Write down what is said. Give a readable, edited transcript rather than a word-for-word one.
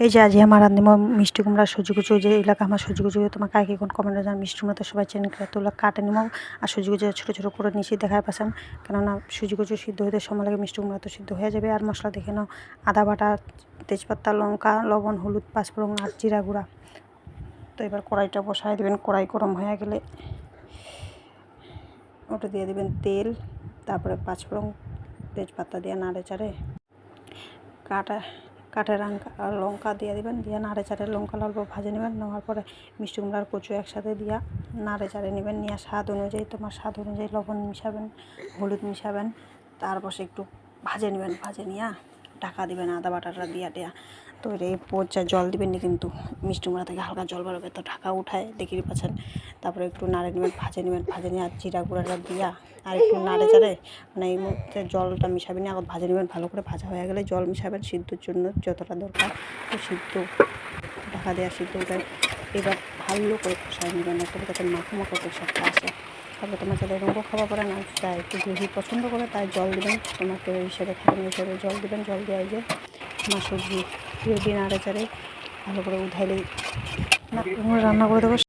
এই যে আজ আমার রান্ধিম মিষ্টি কুমড়া সুজি কুচি, যে এলাকা আমার সুজি কুচি তোমার কাকে কোন কমেন্টে জান মিষ্টি কুমড়া তো সবাই চেন করে, তো কাটে নিব আর সুজি কুচি ছোটো ছোটো করে নিচে দেখায় পাচ্ছেন, কেননা সুজি কুচি সিদ্ধ হইতে সময় লাগে, মিষ্টি কুমড়া তো সিদ্ধ হয়ে যাবে। আর মশলা দেখে নাও, আদা বাটা, তেজপাতা, লঙ্কা, লবণ, হলুদ, পাঁচফোড়ন আর জিরা গুঁড়া। তো এবার কড়াইটা বসায় দেবেন, কড়াই গরম হয়ে গেলে ওটা দিয়ে দেবেন তেল, তারপরে পাঁচফোড়ন, তেজপাতা দিয়ে নাড়ে চাড়ে কাঠের লঙ্কা দিয়ে দেবেন, দিয়ে নাড়ে চাড়ে লঙ্কা লাল ভাজে নেবেন। নেওয়ার পরে মিষ্টি কুমড়ার কচু একসাথে দিয়া নাড়ে চাড়ে নেবেন, নিয়ে স্বাদ অনুযায়ী তোমার স্বাদ অনুযায়ী লবণ মিশাবেন, হলুদ মিশাবেন, তারপর একটু ভাজে নেবেন, ভাজে নিয়ে ঢাকা দিবেন আদা বাটাটা দিয়া দেয়া। তো এই পর্যায়ে জল দিবেন না, কিন্তু মিষ্টি কুমড়া থেকে হালকা জল বেরোবে, তো ঢাকা উঠায় দেখি পাচ্ছেন। তারপরে একটু নাড়ে নেবেন, ভাজে নিয়ে আর জিরা গুঁড়াটা দিয়া আর একটু নাড়ে চাড়ে, মানে এই মুহূর্তে জলটা মিশাবেন, আবার ভাজে নেবেন। ভালো করে ভাজা হয়ে গেলে জল মিশাবেন সিদ্ধর জন্য যতটা দরকার, তো সিদ্ধ ঢাকা দেওয়া সিদ্ধ উঠে এবার ভালো করে কষায় নেবেন, একটু যাতে মাখো মাখো টেক্সচারটা আসে। তারপরে তোমার যাদের রঙ খাওয়া পড়ে না, তাই একটু গ্রেভি পছন্দ করে তাই জল দেবেন, তোমাকে হিসেবে খাবেন হিসেবে জল দেবেন। জল দেওয়া যে আমার সবজি রেডি নাড়ে চাড়ে ভালো করে উঠাইলেই রান্না করে দেবো।